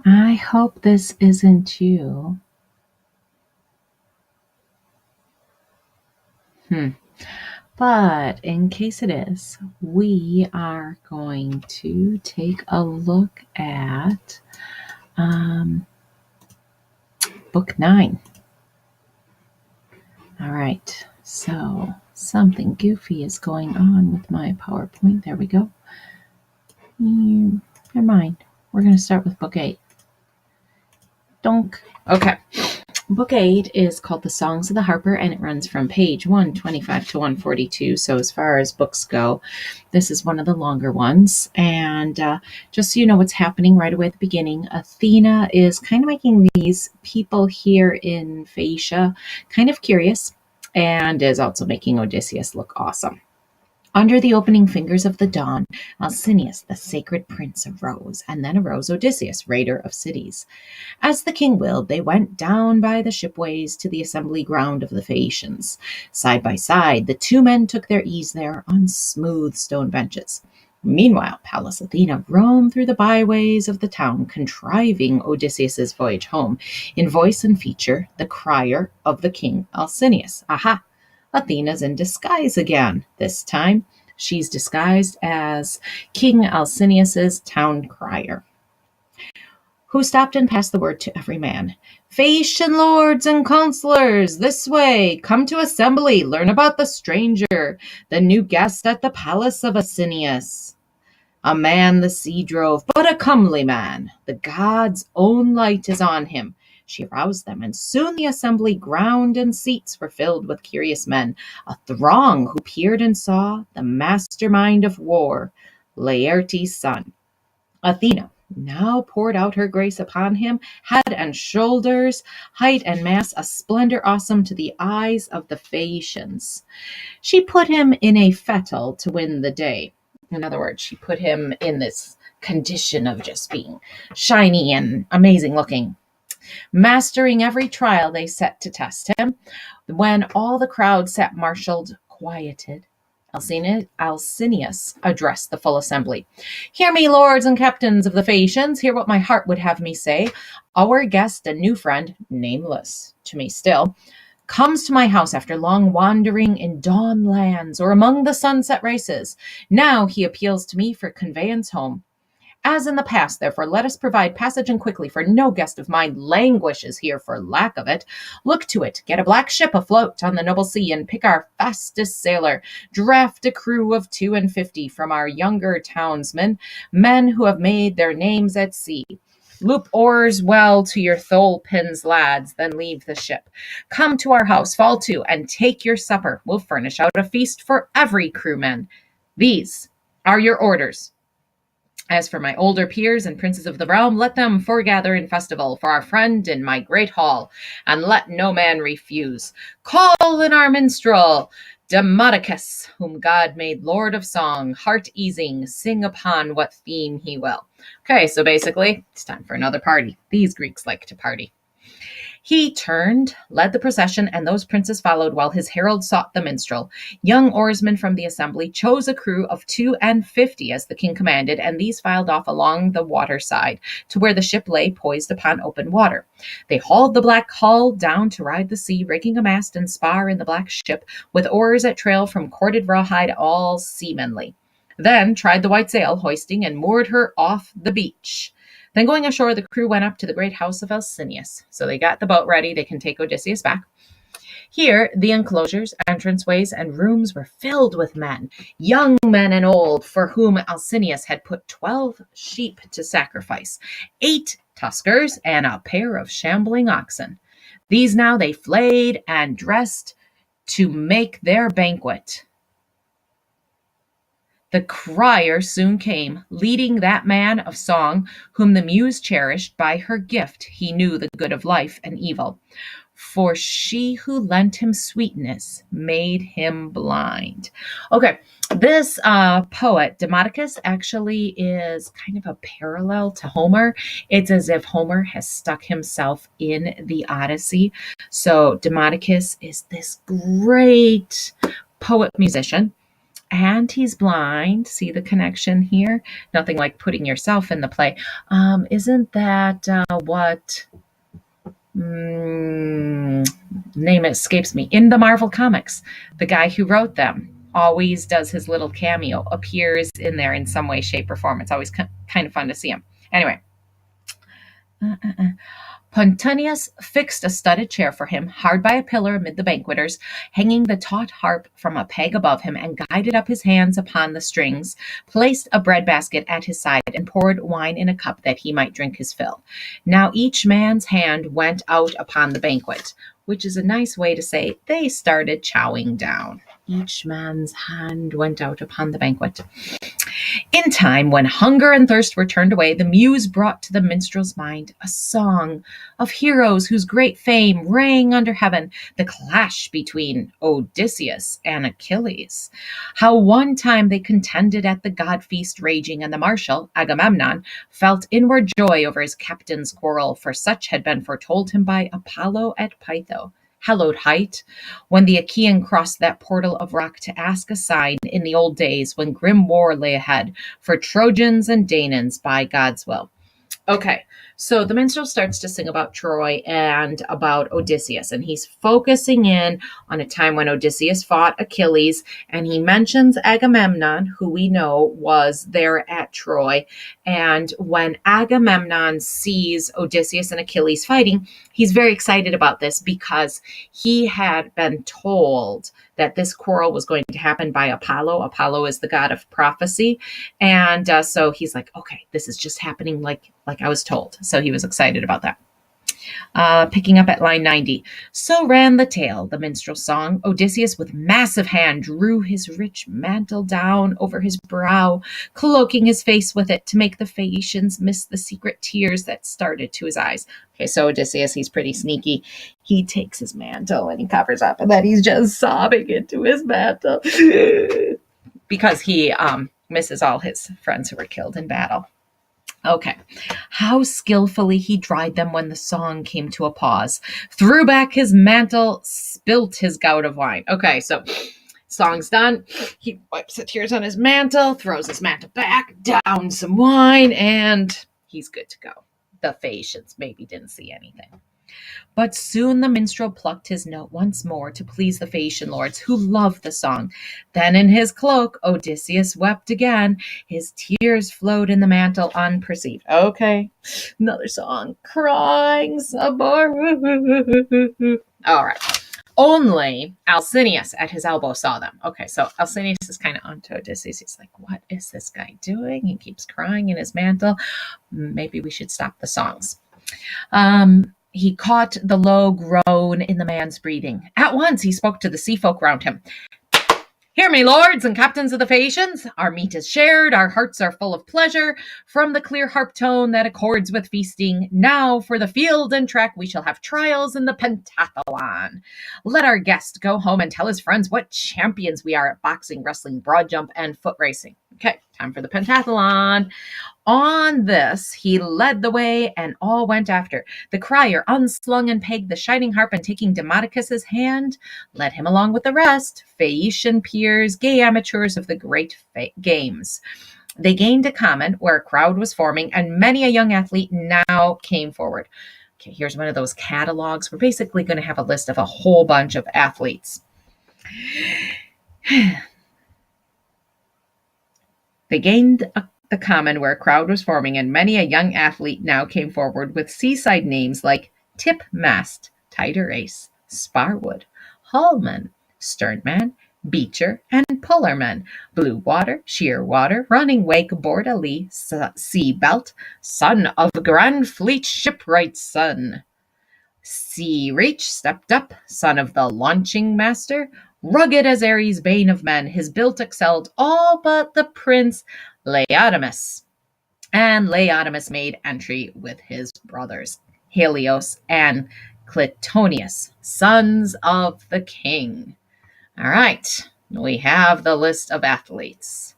I hope this isn't you. But in case it is, we are going to take a look at um, book 9. All right, so something goofy is going on with my PowerPoint. There we go. Never mind. We're going to start with book 8. Donk. Okay. Book 8 is called The Songs of the Harper, and it runs from page 125 to 142. So as far as books go, this is one of the longer ones. And just so you know what's happening right away at the beginning, Athena is kind of making these people here in Phaeacia kind of curious, and is also making Odysseus look awesome. Under the opening fingers of the dawn, Alcinous, the sacred prince, arose, and then arose Odysseus, raider of cities. As the king willed, they went down by the shipways to the assembly ground of the Phaeacians. Side by side, the two men took their ease there on smooth stone benches. Meanwhile, Pallas Athena roamed through the byways of the town, contriving Odysseus's voyage home, in voice and feature the crier of the king Alcinous. Aha! Athena's in disguise again. This time, she's disguised as King Alcinous's town crier, who stopped and passed the word to every man. Phaeacian lords and counselors, this way, come to assembly, learn about the stranger, the new guest at the palace of Alcinous. A man the sea drove, but a comely man. The god's own light is on him. She aroused them, and soon the assembly ground and seats were filled with curious men, a throng who peered and saw the mastermind of war, Laertes' son. Athena now poured out her grace upon him, head and shoulders, height and mass, a splendor awesome to the eyes of the Phaeacians. She put him in a fettle to win the day. In other words, she put him in this condition of just being shiny and amazing looking. Mastering every trial they set to test him, when all the crowd sat marshaled, quieted, Alcinous addressed the full assembly. Hear me, lords and captains of the Phaeacians, hear what my heart would have me say. Our guest and new friend, nameless to me still, comes to my house after long wandering in dawn lands or among the sunset races. Now he appeals to me for conveyance home. As in the past, therefore, let us provide passage and quickly, for no guest of mine languishes here for lack of it. Look to it, get a black ship afloat on the noble sea, and pick our fastest sailor. Draft a crew of 52 from our younger townsmen, men who have made their names at sea. Loop oars well to your thole pins, lads, then leave the ship. Come to our house, fall to, and take your supper. We'll furnish out a feast for every crewman. These are your orders. As for my older peers and princes of the realm, let them foregather in festival for our friend in my great hall, and let no man refuse. Call in our minstrel, Demodocus, whom God made Lord of Song, heart-easing, sing upon what theme he will. Okay, so basically, it's time for another party. These Greeks like to party. He turned, led the procession, and those princes followed while his herald sought the minstrel. Young oarsmen from the assembly chose a crew of 52 as the king commanded, and these filed off along the water side to where the ship lay poised upon open water. They hauled the black hull down to ride the sea, rigging a mast and spar in the black ship, with oars at trail from corded rawhide, all seamanly. Then tried the white sail, hoisting, and moored her off the beach. Then going ashore, the crew went up to the great house of Alcinous. So they got the boat ready. They can take Odysseus back. Here, the enclosures, entranceways, and rooms were filled with men, young men and old, for whom Alcinous had put 12 sheep to sacrifice, 8 tuskers, and a pair of shambling oxen. These now they flayed and dressed to make their banquet. The crier soon came, leading that man of song whom the muse cherished. By her gift he knew the good of life and evil. For she who lent him sweetness made him blind. Okay, this poet, Demodocus, actually is kind of a parallel to Homer. It's as if Homer has stuck himself in the Odyssey. So Demodocus is this great poet musician. and he's blind. See the connection here? Nothing like putting yourself in the play. Isn't that what name escapes me? In the Marvel Comics, the guy who wrote them always does his little cameo, appears in there in some way, shape, or form. It's always kind of fun to see him. Anyway. Pontonius fixed a studded chair for him, hard by a pillar amid the banqueters, hanging the taut harp from a peg above him, and guided up his hands upon the strings, placed a bread basket at his side, and poured wine in a cup that he might drink his fill. Now each man's hand went out upon the banquet, which is a nice way to say they started chowing down. Each man's hand went out upon the banquet. In time, when hunger and thirst were turned away, the muse brought to the minstrel's mind a song of heroes whose great fame rang under heaven, the clash between Odysseus and Achilles. How one time they contended at the god feast raging, and the marshal, Agamemnon, felt inward joy over his captain's quarrel, for such had been foretold him by Apollo at Pytho, hallowed height, when the Achaean crossed that portal of rock to ask a sign in the old days when grim war lay ahead for Trojans and Danaans by God's will. Okay, so the minstrel starts to sing about Troy and about Odysseus, and he's focusing in on a time when Odysseus fought Achilles, and he mentions Agamemnon, who we know was there at Troy. And when Agamemnon sees Odysseus and Achilles fighting, he's very excited about this because he had been told that this quarrel was going to happen by Apollo. Apollo is the god of prophecy. And so he's like, okay, this is just happening like I was told. So he was excited about that. Picking up at line 90. So ran the tale, the minstrel song. Odysseus with massive hand drew his rich mantle down over his brow, cloaking his face with it to make the Phaeacians miss the secret tears that started to his eyes. Okay, so Odysseus, he's pretty sneaky. He takes his mantle and he covers up, and then he's just sobbing into his mantle because he misses all his friends who were killed in battle. Okay. How skillfully he dried them when the song came to a pause, threw back his mantle, spilt his gout of wine. Okay, so song's done. He wipes the tears on his mantle, throws his mantle back, down some wine, and he's good to go. The Phaeacians maybe didn't see anything. But soon the minstrel plucked his note once more to please the Phaeacian lords, who loved the song. Then in his cloak Odysseus wept again. His tears flowed in the mantle unperceived. Okay, another song. Crying some more. All right. Only Alcinous at his elbow saw them. Okay, so Alcinous is kind of onto Odysseus. He's like, what is this guy doing? He keeps crying in his mantle. Maybe we should stop the songs. He caught the low groan in the man's breathing. At once he spoke to the sea folk round him. Hear me, lords and captains of the Phaeacians. Our meat is shared, our hearts are full of pleasure, from the clear harp tone that accords with feasting. Now for the field and track we shall have trials in the pentathlon. Let our guest go home and tell his friends what champions we are at boxing, wrestling, broad jump, and foot racing. Okay, time for the pentathlon. On this, he led the way, and all went after. The crier unslung and pegged the shining harp, and taking Demodocus's hand, led him along with the rest, Phaeacian peers, gay amateurs of the great games. They gained a common where a crowd was forming, and many a young athlete now came forward. Okay, here's one of those catalogs. We're basically going to have a list of a whole bunch of athletes. They gained the common where a crowd was forming, and many a young athlete now came forward with seaside names like Tipmast, Tighter Ace, Sparwood, Hullman, Sternman, Beecher, and Pullerman, Blue Water, Sheerwater, Running Wake, Bordeley, Sea Belt, Son of Grand Fleet Shipwright's son. Sea Reach stepped up, son of the launching master. Rugged as Ares, bane of men, his build excelled all but the prince Laodamas. And Laodamas made entry with his brothers, Helios and Clytonius, sons of the king. All right, we have the list of athletes.